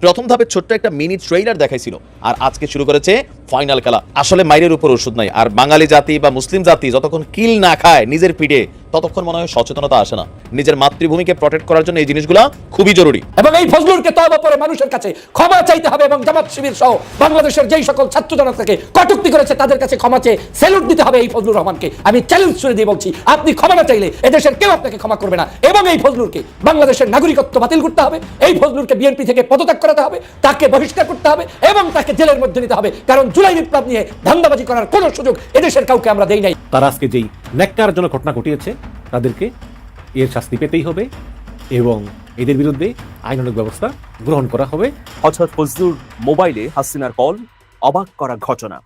প্রথম ধাপে ছোট্ট একটা মিনি ট্রেইলার দেখাইছিল, আর আজকে শুরু করেছে ফাইনাল খেলা। আসলে মাইরের উপর ওষুধ নাই, আর বাঙালি জাতি বা মুসলিম জাতি যতক্ষণ কিল না খায় নিজের পিঠে, ততক্ষণ মনে হয় সচেতনতা আসে না। নিজের মাতৃভূমিকে প্রটেক্ট করার জন্য এই জিনিসগুলো খুবই জরুরি। এবং এই ফজলুরকে তওবা করে মানুষের কাছে ক্ষমা চাইতে হবে, এবং জামাত শিবির সহ বাংলাদেশের যেই সকল ছাত্র জনতাকে কটূক্তি করেছে তাদের কাছে ক্ষমা চেয়ে স্যালুট দিতে হবে এই ফজলুর রহমানকে। আমি চ্যালেঞ্জ ছুড়ে দিয়ে বলছি, আপনি ক্ষমা না চাইলে এদেশের কেউ আপনাকে ক্ষমা করবে না। এবং এই ফজলুরকে বাংলাদেশের নাগরিকত্ব বাতিল করতে হবে, এই ফজলুরকে বিএনপি থেকে পদত্যাগ করাতে হবে, তাকে বহিষ্কার করতে হবে এবং তাকে জেলের মধ্যে নিতে হবে। কারণ জুলাই বিপ্লব নিয়ে ধান্দাবাজি করার কোনো সুযোগ এদেশের কাউকে আমরা দেই নাই। তারা আজকে যেই ন্যাক্কারজনক ঘটনা ঘটিয়েছে তাদেরকে এর শাস্তি পেতেই হবে এবং এদের বিরুদ্ধে আইনানুগ ব্যবস্থা গ্রহণ করা হবে। হঠাৎ ফজলুর মোবাইলে হাসিনার কল, অবাক করা ঘটনা।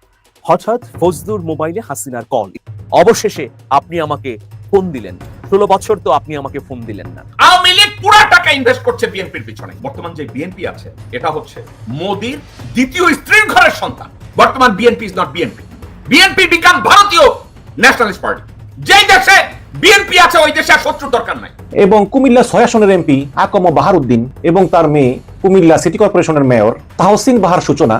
হঠাৎ ফজলুর মোবাইলে হাসিনার কল, অবশেষে আপনি আমাকে ফোন দিলেন। 16 বছর তো আপনি আমাকে ফোন দিলেন না। আওয়ামী লীগ পুরো টাকা ইনভেস্ট করছে বিএনপির পিছনে। বর্তমান যে বিএনপি আছে এটা হচ্ছে মোদির দ্বিতীয় স্ত্রীর ঘরের সন্তান। বর্তমান BNP is not BNP. BNP become ভারতীয় ন্যাশনালিস্ট পার্টি। যেই দেশে বিএনপি আছে ওই দেশে আর শত্রুর দরকার নাই। এবং কুমিল্লা 6 আসনের এমপি আকম বাহারউদ্দিন এবং তার মেয়ে কুমিল্লা সিটি কর্পোরেশনের মেয়র তাহসিন বাহার সূচনা,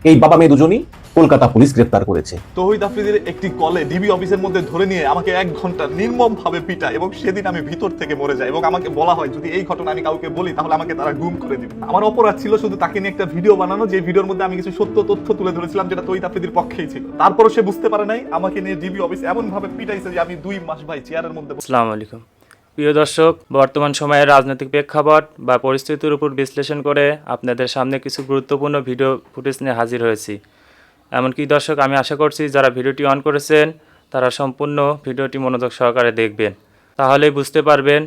এই বাবা মেয়ে দুজনই কলকাতা পুলিশ গ্রেফতার করেছে। তৌহিদ আফ্রিদির একটি কলে ডিবি অফিসের মধ্যে ধরে নিয়ে আমাকে 1 ঘন্টা নির্মম ভাবে পিটায় এবং সেদিন আমি ভিতর থেকে মরে যাই। এবং আমাকে বলা হয় যদি এই ঘটনা আমি কাউকে বলি তাহলে আমাকে তারা গুম করে দিবে। আমার অপরাধ ছিল শুধু তাকে নিয়ে একটা ভিডিও বানানো, যে ভিডিওর মধ্যে আমি কিছু সত্য তথ্য তুলে ধরেছিলাম যেটা তৌহিদ আফ্রিদির পক্ষেই ছিল। তারপরও সে বুঝতে পারে নাই, আমাকে নিয়ে ডিবি অফিস এমন ভাবে পিটাইছে যে আমি 2 মাস ভাই চেয়ারের মধ্যে। আসসালামু আলাইকুম প্রিয় দর্শক, বর্তমান সময়ের রাজনৈতিক প্রেক্ষাপট বা পরিস্থিতির উপর বিশ্লেষণ করে আপনাদের সামনে কিছু গুরুত্বপূর্ণ ভিডিও ফুটেজ নিয়ে হাজির হয়েছি। এমনকি দর্শক, আমি আশা করছি যারা ভিডিওটি অন করেছেন তারা সম্পূর্ণ ভিডিওটি মনোযোগ সহকারে দেখবেন, তাহলেই বুঝতে পারবেন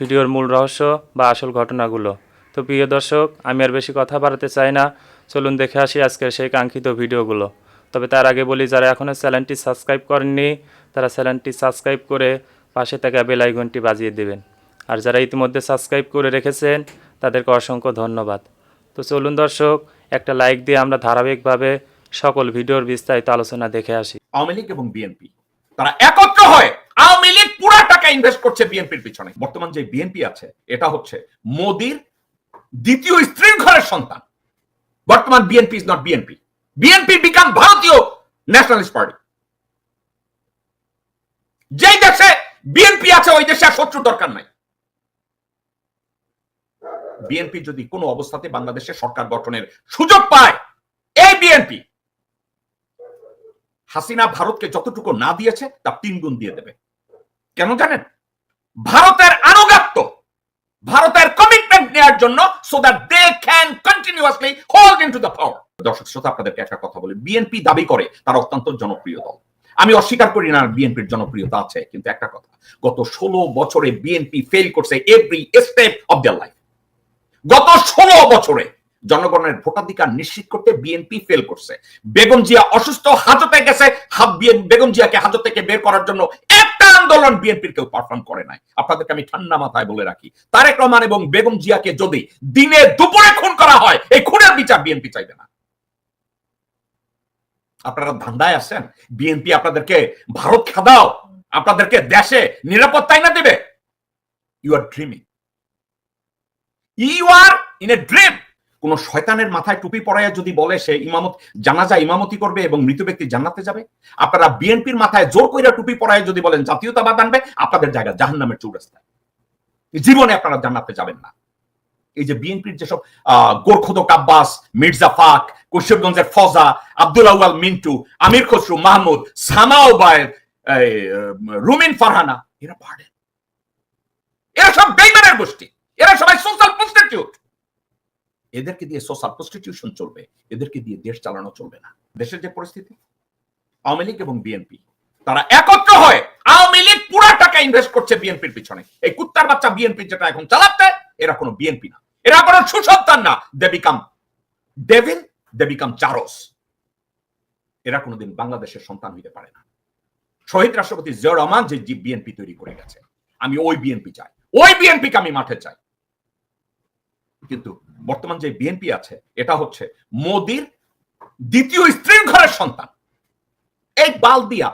ভিডিওর মূল রহস্য বা আসল ঘটনাগুলো। তো প্রিয় দর্শক, আমি আর বেশি কথা বাড়াতে চাই না, চলুন দেখে আসি আজকের সেই কাঙ্ক্ষিত ভিডিওগুলো। তবে তার আগে বলি, যারা এখনও চ্যানেলটি সাবস্ক্রাইব করেননি তারা চ্যানেলটি সাবস্ক্রাইব করে পাশে থাকা বেল আইকনটি বাজিয়ে দেবেন, আর যারা ইতিমধ্যে সাবস্ক্রাইব করে রেখেছেন তাদেরকে অসংখ্য ধন্যবাদ। তো চলুন দর্শক, একটা লাইক দিয়ে আমরা ধারাবাহিকভাবে সকল ভিডিওর বিস্তারিত আলোচনা দেখে আসি। আওয়ামী লীগ এবং বিএনপি তারা একত্র হয়ে আওয়ামী লীগ পুরো টাকা ইনভেস্ট করছে বিএনপির পিছনে। বর্তমান যে বিএনপি আছে এটা হচ্ছে মোদির দ্বিতীয় স্ত্রীর ঘরের সন্তান। বর্তমান BNP is not BNP. BNP become ভারতীয় ন্যাশনালিস্ট পার্টি। যেই দেশে বিএনপি আছে ওই দেশে আর শত্রুর দরকার নাই। বিএনপি যদি কোনো অবস্থাতে বাংলাদেশে সরকার গঠনের সুযোগ পায়, এই বিএনপি হাসিনা ভারতকে যতটুকু না দিয়েছে তার 3 গুণ দিয়ে দেবে। কেন জানেন? ভারতের আনুগত্য, ভারতের কমিটমেন্ট নেওয়ার জন্য, so that they can continuously hold into the power. দর্শক শ্রোতা, আপনাদেরকে একটা কথা বলি, বিএনপি দাবি করে তারা অত্যন্ত জনপ্রিয় দল। আমি অস্বীকার করি না বিএনপির জনপ্রিয়তা আছে, কিন্তু একটা কথা, গত 16 বছরে বিএনপি ফেল করছে every step of their life. গত 16 বছরে জনগণের ভোটাধিকার নিশ্চিত করতে বিএনপি ফেল করছে। বেগম জিয়া অসুস্থ, হাজতে গেছে, বেগম জিয়াকে হাজত থেকে বের করার জন্য একটা আন্দোলন বিএনপির কেউ পারফর্ম করে নাই। আপনাদেরকে আমি ঠান্ডা মাথায় বলে রাখি, তারেক রহমান এবং বেগম জিয়াকে যদি দিনে দুপুরে খুন করা হয়, এই খুনের বিচার বিএনপি চাইবে না। আপনারা ধান্দায় আছেন বিএনপি আপনাদেরকে ভারত খাদাও, আপনাদেরকে দেশে নিরাপত্তাই না দেবে। You are dreaming, you are in a dream. কোন শয়তানের মাথায় টুপি পরাইয়া যদি বলে সে জানাজা ইমামতি করবে এবং মৃত ব্যক্তি জান্নাতে যাবে, আপনারা বিএনপির মাথায় জোর কইরা টুপি পরাইয়া যদি বলেন জাতীয়তাবাদ আনবে, আপনাদের জায়গা জাহান্নামের চৌরাস্তায়। জীবনে আপনারা জান্নাতে যাবেন না। এই যে বিএনপির যেসব গোরখোদক আব্বাস, মির্জা ফাক, কুশিবগঞ্জের ফজা, আব্দুল আউয়াল মিন্টু, আমির খসরু মাহমুদ, সামাও বায়ের, রুমিন ফারহানা, এরা পার্টেন, এরা সব বেইমানের গোষ্ঠী, এরা সবাই সোশ্যাল প্রস্টিটিউট। এদেরকে দিয়ে সোশ্যাল প্রস্টিটিউশন চলবে, এদেরকে দিয়ে দেশ চালানো চলবে না। দেশের যে পরিস্থিতি, আওয়ামী লীগ এবং বিএনপি তারা একত্র হয়ে আওয়ামী লীগ পুরো টাকা ইনভেস্ট করছে বিএনপির পিছনে। এই কুত্তার বাচ্চা বিএনপি যেটা এখন চালাচ্ছে, এরা কোনো বিএনপি না, এরা কোনো সুসন্তান না। They become devil, they become chors. এরা কোনোদিন বাংলাদেশের সন্তান হইতে পারে না। শহীদ রাষ্ট্রপতি জিয়াউর রহমান যে বিএনপি তৈরি করে গেছে, আমি ওই বিএনপি চাই, ওই বিএনপিকে আমি মাঠে চাই। কিন্তু বর্তমান যে বিএনপি আছে এটা হচ্ছে মোদির দ্বিতীয় স্ত্রীর ঘরের সন্তান। এই বাল দিয়া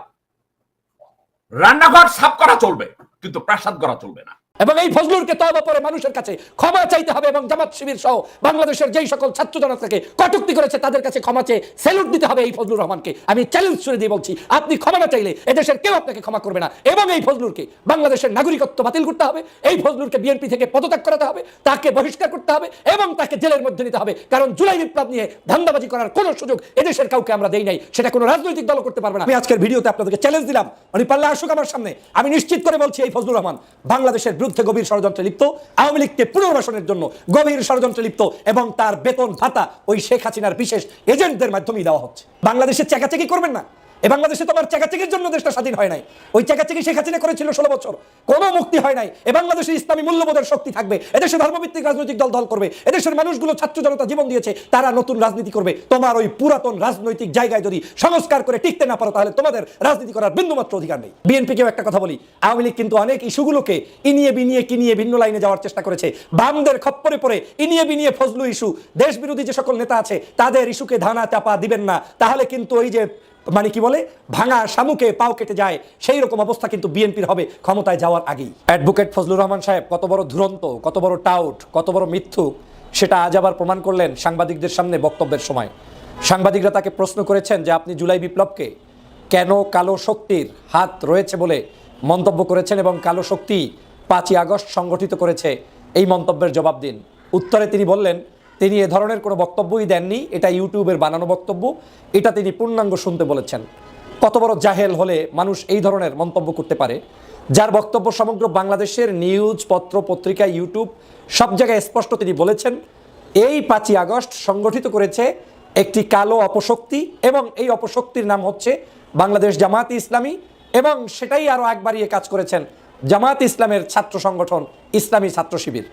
রান্নাঘর সাফ করা চলবে, কিন্তু প্রাসাদ গড়া চলবে না। এবং এই ফজলুরকে তওবা করে মানুষের কাছে ক্ষমা চাইতে হবে এবং জামাত শিবির সহ বাংলাদেশের যেই সকল ছাত্র জনতাকে কটূক্তি করেছে তাদের কাছে ক্ষমা চেয়ে স্যালুট দিতে হবে এই ফজলুর রহমানকে। আমি চ্যালেঞ্জ ছুড়ে দিয়ে বলছি, আপনি ক্ষমা না চাইলে এদেশের কেউ আপনাকে ক্ষমা করবে না। এবং এই ফজলুরকে বাংলাদেশের নাগরিকত্ব বাতিল করতে হবে, এই ফজলুরকে বিএনপি থেকে পদত্যাগ করাতে হবে, তাকে বহিষ্কার করতে হবে এবং তাকে জেলের মধ্যে নিতে হবে। কারণ জুলাই বিপ্লব নিয়ে ধান্দাবাজি করার কোনো সুযোগ এদেশের কাউকে আমরা দেই নাই, সেটা কোনো রাজনৈতিক দল করতে পারবে না। আমি আজকের ভিডিওতে আপনাদেরকে চ্যালেঞ্জ দিলাম, উনি পারলে আসুক আমার সামনে। আমি নিশ্চিত করে বলছি এই ফজলুর রহমান বাংলাদেশের বিরুদ্ধে গভীর ষড়যন্ত্রে লিপ্ত, আওয়ামী লীগকে পুনর্বাসনের জন্য গভীর ষড়যন্ত্রে লিপ্ত এবং তার বেতন ভাতা ওই শেখ হাসিনার বিশেষ এজেন্টদের মাধ্যমেই দেওয়া হচ্ছে। বাংলাদেশে চেকাচেকি করবেন না। এই বাংলাদেশে তোমার চেকাচেকির জন্য দেশটা স্বাধীন হয় নাই, ওই চেকাচেকি শেখ হাসিনা করেছিল 16 বছর, কোনো মুক্তি হয় নাই। এ বাংলাদেশে ইসলামী মূল্যবোধের শক্তি থাকবে, এদেশে ধর্মভিত্তিক রাজনৈতিক দল করবে, এদেশের মানুষগুলো ছাত্র জনতা জীবন দিয়েছে, তারা নতুন রাজনীতি করবে। তোমার ওই পুরাতন রাজনৈতিক জায়গায় যদি সংস্কার করে টিকতে না পারো তাহলে তোমাদের রাজনীতি করার বিন্দুমাত্র অধিকার নেই। বিএনপিকেও একটা কথা বলি, আওয়ামী লীগ কিন্তু অনেক ইস্যুগুলোকে ইনিয়ে বিনিয়ে কিনিয়ে ভিন্ন লাইনে যাওয়ার চেষ্টা করেছে। বামদের খপ্পরে পড়ে ইনিয়ে বিনিয়ে ফজলু ইস্যু, দেশ বিরোধী যে সকল নেতা আছে তাদের ইস্যুকে ধানা চাপা দিবেন না, তাহলে কিন্তু ওই যে মানে কি বলে ভাঙা শামুকে পাও কেটে যায়, সেই রকম অবস্থা কিন্তু বিএনপির হবে ক্ষমতায় যাওয়ার আগেই। অ্যাডভোকেট ফজলুর রহমান সাহেব কত বড় দুরন্ত, কত বড় টাউট, কত বড় মিথ্যুক সেটা আজ আবার প্রমাণ করলেন সাংবাদিকদের সামনে বক্তব্যের সময়। সাংবাদিকরা তাকে প্রশ্ন করেছেন যে আপনি জুলাই বিপ্লবকে কেন কালো শক্তির হাত রয়েছে বলে মন্তব্য করেছেন এবং কালো শক্তি 5ই আগস্ট সংগঠিত করেছে, এই মন্তব্যের জবাব দিন। উত্তরে তিনি বললেন তিনি এ ধরনের কোনো বক্তব্যই দেননি, এটা ইউটিউবের বানানো বক্তব্য, এটা তিনি পূর্ণাঙ্গ শুনতে বলেছেন। কত বড় জাহেল হলে মানুষ এই ধরনের মন্তব্য করতে পারে, যার বক্তব্য সমগ্র বাংলাদেশের নিউজ পত্র পত্রিকা ইউটিউব সব জায়গায় স্পষ্ট তিনি বলেছেন এই 5ই আগস্ট সংগঠিত করেছে একটি কালো অপশক্তি এবং এই অপশক্তির নাম হচ্ছে বাংলাদেশ জামাত ইসলামী, এবং সেটাই আরও এক বাড়িয়ে কাজ করেছেন জামাত ইসলামের ছাত্র সংগঠন ইসলামী ছাত্র শিবির।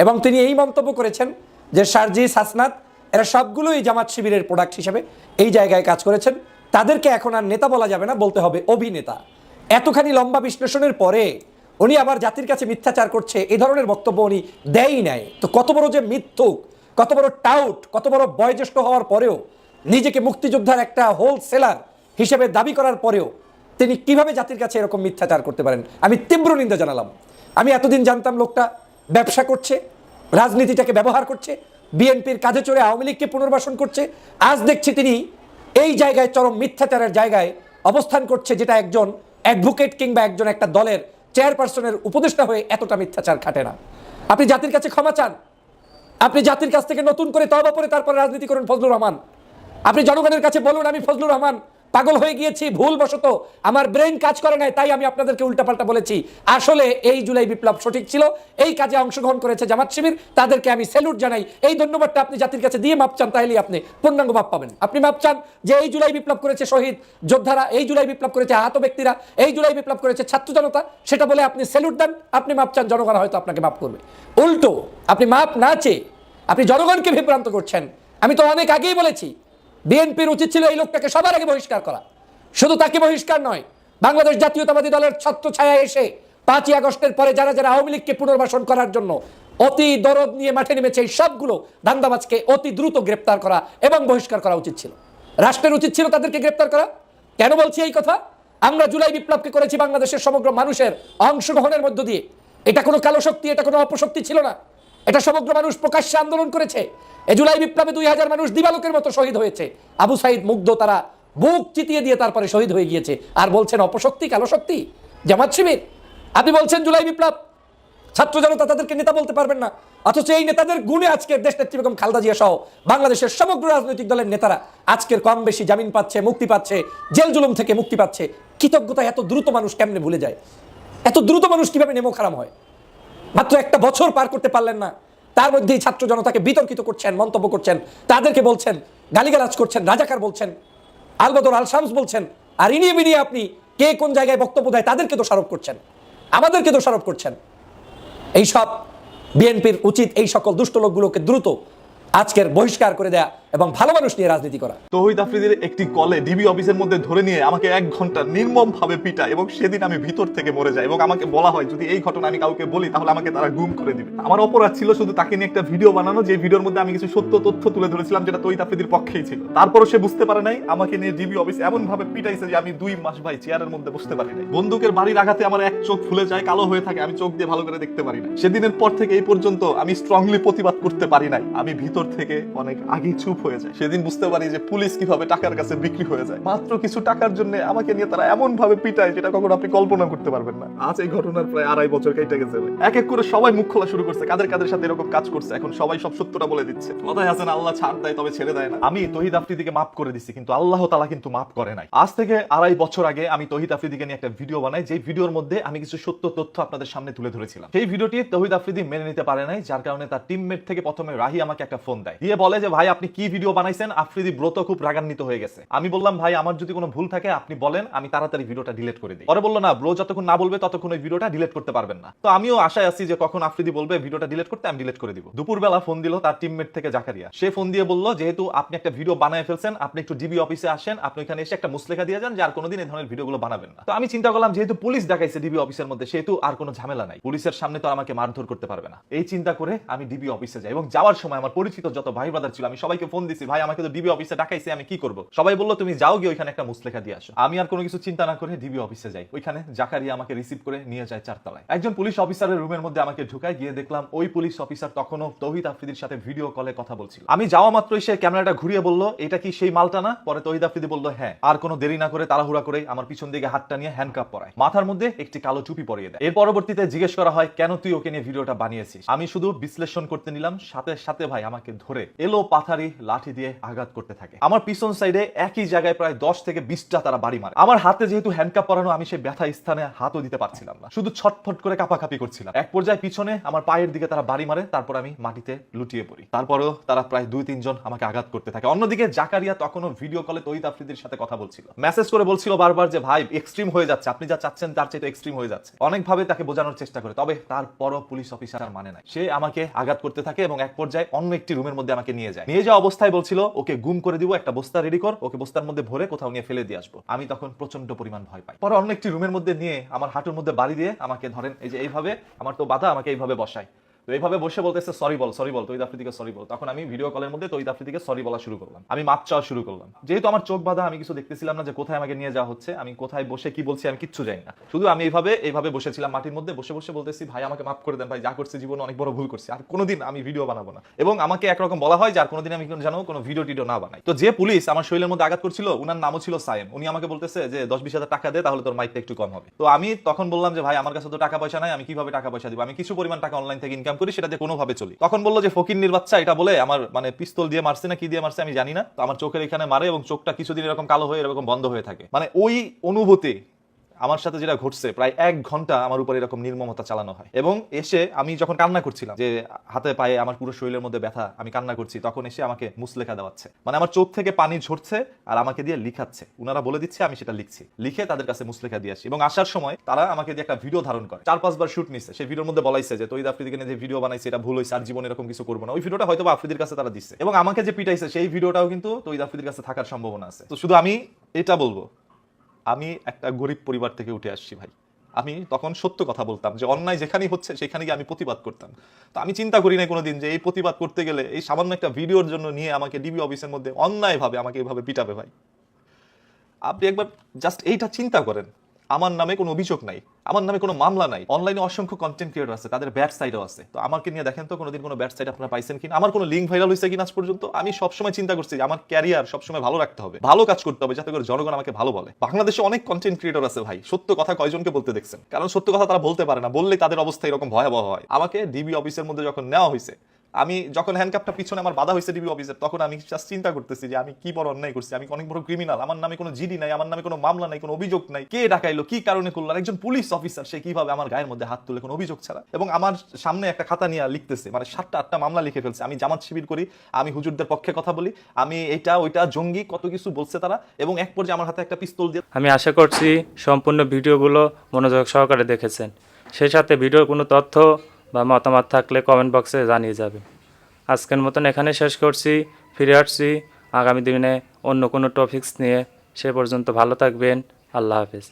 এবং তিনি এই মন্তব্য করেছেন যে সার্জিস হাসনাত এরা সবগুলোই জামাত শিবিরের প্রোডাক্ট হিসেবে এই জায়গায় কাজ করেছেন, তাদেরকে এখন আর নেতা বলা যাবে না, বলতে হবে অভিনেতা। এতখানি লম্বা বিশ্লেষণের পরে উনি আবার জাতির কাছে মিথ্যাচার করছে, এই ধরনের বক্তব্য উনি দেয়ই নাই। তো কত বড় যে মিথ্যুক, কত বড় টাউট, কত বড় বয়োজ্যেষ্ঠ হওয়ার পরেও নিজেকে মুক্তিযোদ্ধার একটা হোলসেলার হিসেবে দাবি করার পরেও তিনি কিভাবে জাতির কাছে এরকম মিথ্যাচার করতে পারেন, আমি তীব্র নিন্দা জানালাম। আমি এতদিন জানতাম লোকটা ব্যবসা করছে, রাজনীতিটাকে ব্যবহার করছে, বিএনপির কাঁধে চড়ে আওয়ামী লীগকে পুনর্বাসন করছে। আজ দেখছি তিনি এই জায়গায় চরম মিথ্যাচারের জায়গায় অবস্থান করছে, যেটা একজন অ্যাডভোকেট কিংবা একজন একটা দলের চেয়ারপারসনের উপদেষ্টা হয়ে এতটা মিথ্যাচার খাটে না। আপনি জাতির কাছে ক্ষমা চান, আপনি জাতির কাছ থেকে নতুন করে তওবা করে তারপরে রাজনীতি করুন ফজলুর রহমান। আপনি জনগণের কাছে বলুন আমি ফজলুর রহমান পাগল হয়ে গিয়েছি, ভুলবশত আমার ব্রেন কাজ করে নাই, তাই আমি আপনাদেরকে উল্টাপাল্টা বলেছি। আসলে এই জুলাই বিপ্লব সঠিক ছিল, এই কাজে অংশগ্রহণ করেছে জামাত শিবির, তাদেরকে আমি স্যালুট জানাই। এই ধন্যবাদটা আপনি জাতির কাছে দিয়ে মাপ চান, তাইলেই আপনি পূর্ণাঙ্গ মাপ পাবেন। আপনি মাপ চান যে এই জুলাই বিপ্লব করেছে শহীদ যোদ্ধারা, এই জুলাই বিপ্লব করেছে আহত ব্যক্তিরা, এই জুলাই বিপ্লব করেছে ছাত্র জনতা, সেটা বলে আপনি স্যালুট দেন, আপনি মাপ চান, জনগণ হয়তো আপনাকে মাপ করবে। উল্টো আপনি মাপ না চেয়ে আপনি জনগণকে বিভ্রান্ত করছেন। আমি তো অনেক আগেই বলেছি বিএনপির উচিত ছিল এই লোকটাকে সবার আগে বহিষ্কার করা। শুধু তাকে বহিষ্কার নয়, বাংলাদেশ জাতীয়তাবাদী দলের ছত্র ছায়া এসে 5ই আগস্টের পরে যারা যারা আওয়ামী লীগকে পুনর্বাসন করার জন্য অতি দরদ নিয়ে মাঠে নেমেছে, এই সবগুলো দান্দাবাজকে অতি দ্রুত গ্রেপ্তার করা এবং বহিষ্কার করা উচিত ছিল। রাষ্ট্রের উচিত ছিল তাদেরকে গ্রেপ্তার করা। কেন বলছি এই কথা? আমরা জুলাই বিপ্লবকে করেছি বাংলাদেশের সমগ্র মানুষের অংশগ্রহণের মধ্য দিয়ে। এটা কোনো কালো শক্তি, এটা কোনো অপশক্তি ছিল না, এটা সমগ্র মানুষ প্রকাশ্যে আন্দোলন করেছে। এই জুলাই বিপ্লবে 2000 মানুষ দিবালোকের মতো শহীদ হয়েছে। আবু সাইদ মুগ্ধ তারা বুক চিতিয়ে দিয়ে তারপরে শহীদ হয়ে গিয়েছে, আর বলছেন অপশক্তি, কালো শক্তি, জামাত শিবির। আপনি বলছেন জুলাই বিপ্লব, ছাত্র জনতা তাদেরকে নেতা বলতে পারবেন না, অথচ এই নেতাদের গুণে আজকের দেশনেত্রী বেগম খালেদা জিয়া সহ বাংলাদেশের সমগ্র রাজনৈতিক দলের নেতারা আজকের কম বেশি জামিন পাচ্ছে, মুক্তি পাচ্ছে, জেল জুলুম থেকে মুক্তি পাচ্ছে। কৃতজ্ঞতা এত দ্রুত মানুষ কেমনে ভুলে যায়? এত দ্রুত মানুষ কিভাবে নেমো খারাপ হয়? মাত্র একটা বছর পার করতে পারলেন না, তার মধ্যেই ছাত্র জনতাকে বিতর্কিত করছেন, মন্তব্য করছেন, তাদেরকে বলছেন গালিগালাজ করছেন, রাজাকার বলছেন, আলবদর আল শামস বলছেন, আর ইনিয়ে বিনিয়ে আপনি কে কোন জায়গায় বক্তব্য দেয় তাদেরকে দোষারোপ করছেন, আমাদেরকে দোষারোপ করছেন। এইসব বিএনপির উচিত এই সকল দুষ্ট লোকগুলোকে দ্রুত আজকের বহিষ্কার করে দেয়া এবং ভালো মানুষ নিয়ে রাজনীতি করা। তৌহিদ আফ্রিদির একটি কলে ডিবি অফিসের মধ্যে ধরে নিয়ে আমাকে 1 ঘন্টা নির্মম ভাবে পিটা এবং সেদিন আমি ভিতর থেকে মরে যাই এবং আমাকে বলা হয় যদি এই ঘটনা আমি কাউকে বলি তাহলে আমাকে তারা গুম করে দিবে। আমার অপরাধ ছিল শুধু তাকে নিয়ে একটা ভিডিও বানানো, যে ভিডিওর মধ্যে আমি কিছু সত্য তথ্য তুলে ধরেছিলাম যেটা তৌহিদ আফ্রিদির পক্ষেই ছিল। তারপরও সে বুঝতে পারে নাই, আমাকে নিয়ে ডিবি অফিস এমন ভাবে পিটাইছে যে আমি 2 মাস ভাই চেয়ারের মধ্যে বসতে পারি নাই। বন্দুকের বাড়ির আঘাতে আমার এক চোখ ফুলে যায়, কালো হয়ে থাকে, আমি চোখ দিয়ে ভালো করে দেখতে পারি না। সেদিনের পর থেকে এই পর্যন্ত আমি স্ট্রংলি প্রতিবাদ করতে পারি নাই। আমি ভিতর থেকে অনেক আগেই চুপ হয়ে যায়। সেদিন বুঝতে পারি যে পুলিশ কিভাবে টাকার কাছে বিক্রি হয়ে যায়। মাত্র কিছু টাকার জন্য আমাকে নিয়ে তারা এমন ভাবে পিটায় যেটা কখনো আপনি কল্পনা করতে পারবেন না। আজ এই ঘটনার প্রায় 2.5 বছর কেটে গেছে। এক এক করে সবাই মুখ খোলা শুরু করছে, কাদের কাদের সাথে এরকম কাজ করছে। এখন সবাই সব সত্যটা বলে দিচ্ছে। কথায় আছে না, আল্লাহ ছাড় দেয় তবে ছেড়ে দেয় না। আমি তৌহিদ আফ্রিদিকে মাফ করে দিচ্ছি, কিন্তু আল্লাহ তাআলা কিন্তু মাফ করে নাই। আজ থেকে 2.5 বছর আগে আমি তৌহিদ আফ্রিদিকে নিয়ে একটা ভিডিও বানাই, যে ভিডিওর মধ্যে আমি কিছু সত্য তথ্য আপনাদের সামনে তুলে ধরেছিলাম। সেই ভিডিওটি তৌহিদ আফ্রিদি মেনে নিতে পারে নাই, যার কারণে তার টিমমেট থেকে প্রথমে রাহি আমাকে একটা ফোন দেয়, দিয়ে বলে যে ভাই আপনি কি ভিডিও বানাইছেন, আফ্রিদি ব্রো তো খুব রাগান্বিত হয়ে গেছে। আমি বললাম ভাই আমার যদি কোনো ভুল থাকে আপনি বলেন, আমি তাড়াতাড়ি ভিডিওটা ডিলিট করে দিই। পরে বললো না, ব্রো যতক্ষণ না বলবে ততক্ষণ ওই ভিডিওটা ডিলিট করতে পারবেন না। তো আমিও আশায় আছি যে কখন আফ্রিদি বলবে ভিডিওটা ডিলিট করতে, আমি ডিলিট করে দিব। দুপুরবেলা ফোন দিল তার টিমমেট থেকে জাকারিয়া। সে ফোন দিয়ে বলল যেহেতু আপনি একটা ভিডিও বানায় ফেলছেন, আপনি একটু ডিবি অফিসে আসেন, আপনি এখানে এসে একটা মুসলেখা দিয়ে যান যে আর কোনোদিন এই ধরনের ভিডিওগুলো বানাবেন না। তো আমি চিন্তা করলাম যেহেতু পুলিশ ডাকাইছে ডিবি অফিসের মধ্যে, সেহেতু আর কোনো ঝামেলা নাই, পুলিশের সামনে তো আমাকে মারধর করতে পারবে না। এই চিন্তা করে আমি ডিবি অফিসে যাই এবং যাওয়ার সময় আমার পরিচিত যত ভাই ব্রাদার ছিল আমি সবাইকে ফোন দিছি, ভাই আমাকে তো ডিবি অফিসে ডাকাইছে, আমি কি করব? সবাই বললো তুমি যাও গিয়ে ওইখানে একটা মুসলেখা দিয়ে আসো। আমি আর কোনো কিছু চিন্তা না করে ডিবি অফিসে যাই। ওইখানে জাকারিয়া আমাকে রিসিভ করে নিয়ে যায় 4 তলায়। একজন পুলিশ অফিসারের রুমের মধ্যে আমাকে ঢুকায়, গিয়ে দেখলাম ওই পুলিশ অফিসার তখনও তৌহিদ আফ্রিদির সাথে ভিডিও কলে কথা বলছিল। আমি যাওয়া মাত্রই সে ক্যামেরাটা ঘুরিয়ে বলল এটা কি সেই মালটা না? পরে তৌহিদ আফ্রিদি বলল হ্যাঁ। আর কোনো দেরি না করে তাড়াহুড়া করে আমার পিছন দিকে হাতটা নিয়ে হ্যান্ডকাপ পরায়, মাথার মধ্যে একটি কালো টুপি পরিয়ে দেয়। এর পরবর্তীতে জিজ্ঞেস করা হয় কেন তুই ওকে নিয়ে ভিডিওটা বানিয়েছিস? আমি শুধু বিশ্লেষণ করতে নিলাম, সাথে সাথে ভাই আমাকে ধরে এলো পাথারি লাঠি দিয়ে আঘাত করতে থাকে। আমার পিছন সাইডে একই জায়গায় প্রায় 10 থেকে 20টা তারা বাড়ি মারে। আমার হাতে যেহেতু হ্যান্ডকাপ পরানো, আমি সেই ব্যথা স্থানে হাতও দিতে পারছিলাম না, শুধু ছটফট করে কাঁপাকাঁপি করছিলাম। এক পর্যায়ে পিছনে আমার পায়ের দিকে তারা বাড়ি মারে, তারপর আমি মাটিতে লুটিয়ে পড়ি। তারপরেও তারা প্রায় 2-3 জন আমাকে আঘাত করতে থাকে। অন্যদিকে জাকারিয়া তখনও ভিডিও কলে তৌহিদ আফ্রিদির সাথে কথা বলছিল, মেসেজ করে বলছিল বারবার যে ভাই এক্সট্রিম হয়ে যাচ্ছে, আপনি যা চাচ্ছেন তার চেয়ে এক্সট্রিম হয়ে যাচ্ছে। অনেকভাবে তাকে বোঝানোর চেষ্টা করে, তবে তারপরও পুলিশ অফিসার মানে নাই। সে আমাকে আঘাত করতে থাকে এবং এক পর্যায়ে অন্য একটি রুমের মধ্যে আমাকে নিয়ে যায়। নিয়ে যাওয়া অবস্থায় বলছিল ওকে গুম করে দিব, একটা বস্তা রেডি কর, ওকে বস্তার মধ্যে ভরে কোথাও নিয়ে ফেলে দিয়ে আসবো। আমি তখন প্রচন্ড পরিমাণ ভয় পাই। পরে অন্য একটি রুমের মধ্যে নিয়ে আমার হাঁটুর মধ্যে বাড়ি দিয়ে আমাকে ধরেন এই যে এইভাবে, আমার তো বাধা, আমাকে এইভাবে বসায়। তো এইভাবে বসে বলতেছে সরি বল তৌহিদ আফ্রিদিকে সরি বল। তখন আমি ভিডিও কলের মধ্যে তৌহিদ আফ্রিদিকে সরি বলা শুরু করলাম, আমি মাপ চাওয়া শুরু করলাম। যেহেতু আমার চোখ বাঁধা, আমি কিছু দেখতেছিলাম না যে কোথায় আমাকে নিয়ে যাওয়া হচ্ছে, আমি কোথায় বসে কি বলছি আমি কিচ্ছু জানি না। শুধু আমি এইভাবে বসেছিলাম মাটির মধ্যে, বসে বসে বলতেছি ভাই আমাকে মাফ করে দেন, ভাই যা করছি জীবনে অনেক বড় ভুল করছি, আর কোনোদিন আমি ভিডিও বানাবো না। এবং আমাকে একরকম বলা হয় যে আর কোনোদিন আমি জানো কোনো ভিডিও টিডিও না বানাই। তো যে পুলিশ আমার শরীরের মধ্যে আঘাত করছিল ওনার নামও ছিল সায়েম, উনি আমাকে বলতেছে যে 10-20 হাজার টাকা দে, তাহলে তোর মাইকটা একটু কম হবে। তো আমি তখন বললাম যে ভাই আমার কাছে তো টাকা পয়সা নাই, আমি কিভাবে টাকা পয়সা দিব? আমি কিছু পরিমাণ টাকা অনলাইন থেকে ইনকাম করি, সেটা দিয়ে কোনোভাবে চলি। তখন বললো যে ফকিন্নির বাচ্চা, এটা বলে আমার মানে পিস্তল দিয়ে মারছে না কি দিয়ে মারছে আমি জানি না, তো আমার চোখের এখানে মারে এবং চোখটা কিছুদিন এরকম কালো হয়ে এরকম বন্ধ হয়ে থাকে। মানে ওই অনুভূতি আমার সাথে যেটা ঘটছে, প্রায় 1 ঘন্টা আমার উপর এরকম নির্মমতা চালানো হয়। এবং এসে আমি যখন কান্না করছিলাম, যে হাতে পায়ে আমার পুরো শরীরের মধ্যে ব্যথা, আমি কান্না করছি, তখন এসে আমাকে মুসলেখা দেওয়াচ্ছে, মানে আমার চোখ থেকে পানি ঝরছে আর আমাকে দিয়ে লিখাচ্ছে। উনারা বলে দিচ্ছে, আমি সেটা লিখছি, লিখে তাদের কাছে মুসলেখা দিয়ে আসি। এবং আসার সময় তারা আমাকে দিয়ে একটা ভিডিও ধারণ করে, 4-5 বার শুট নিচ্ছে। সেই ভিডিওর মধ্যে বলাইছে যে তৌহিদ আফ্রিদিকে নিয়ে যে ভিডিও বানাইছে এটা ভুল হয়েছে, আর জীবনে এরকম কিছু করবো না। ওই ভিডিওটা হয়তো আফ্রিদির কাছে তারা দিচ্ছে, এবং আমাকে যে পিটাইছে সেই ভিডিওটাও কিন্তু তৌহিদ আফ্রিদির কাছে থাকার সম্ভাবনা আছে। তো শুধু আমি এটা বলবো, আমি একটা গরিব পরিবার থেকে উঠে আসছি ভাই। আমি তখন সত্য কথা বলতাম, যে অন্যায় যেখানেই হচ্ছে সেখানে গিয়ে আমি প্রতিবাদ করতাম। তো আমি চিন্তা করি না কোনোদিন যে এই প্রতিবাদ করতে গেলে এই সামান্য একটা ভিডিওর জন্য নিয়ে আমাকে ডিবি অফিসের মধ্যে অন্যায়ভাবে আমাকে এইভাবে পিটাবে। ভাই আপনি একবার জাস্ট এইটা চিন্তা করেন, আমার নামে কোনো অভিযোগ নাই, আমার নামে কোনো মামলা নাই, অনলাইনে অসংখ্য কন্টেন্ট ক্রিয়েটর আছে, তাদের ব্যাড সাইডও আছে। তো আমাকে নিয়ে দেখেন তো কোনোদিন কোনো ব্যাড সাইড আপনারা পাইছেন কিনা? আমার কোনো লিঙ্ক ভাইরাল হয়েছে কিনা আজ পর্যন্ত? আমি সবসময় চিন্তা করছি যে আমার ক্যারিয়ার সবসময় ভালো রাখতে হবে, ভালো কাজ করতে হবে, যাতে করে জনগণ আমাকে ভালো বলে। বাংলাদেশে অনেক কন্টেন্ট ক্রিয়েটর আছে ভাই, সত্য কথা কয়জনকে বলতে দেখছেন? কারণ সত্য কথা তারা বলতে পারে না, বললেই তাদের অবস্থা এরকম ভয়াবহ হয়। আমাকে ডিবি অফিসের মধ্যে যখন নেওয়া হয়েছে, আমি যখন হ্যান্ডকাপটা পিছনে আমার বাধা হয়েছে ডিবি অফিসের, তখন আমি জাস্ট চিন্তা করতেছি যে আমি কি বড় অন্যায় করছি, আমি অনেক বড় ক্রিমিনাল, আমার নামে কোনো জিডি নাই, আমার নামে কোনো মামলা নাই, কোনো অভিযোগ নাই, কে ডাকাইলো, কি কারণে করলো, আর একজন পুলিশ অফিসার সে কিভাবে আমার গায়ের মধ্যে হাত তুলে কোনো অভিযোগ ছাড়া। এবং আমার সামনে একটা খাতা নিয়ে লিখতেছে, মানে 7টা-8টা মামলা লিখে ফেলছে, আমি জামাত শিবির করি, আমি হুজুরদের পক্ষে কথা বলি, আমি এটা ওইটা জঙ্গি, কত কিছু বলছে তারা। এবং এক পর্যায়ে আমার হাতে একটা পিস্তল দিয়ে। আমি আশা করছি সম্পূর্ণ ভিডিওগুলো মনোযোগ সহকারে দেখেছেন। সেই সাথে ভিডিওর কোনো তথ্য বা মতামত থাকলে কমেন্ট বক্সে জানিয়ে যাবেন। আজকের মতন এখানে শেষ করছি। ফিরে আসছি আগামী দিনে অন্য কোনো টপিকস নিয়ে। সে পর্যন্ত ভালো থাকবেন। আল্লাহ হাফেজ।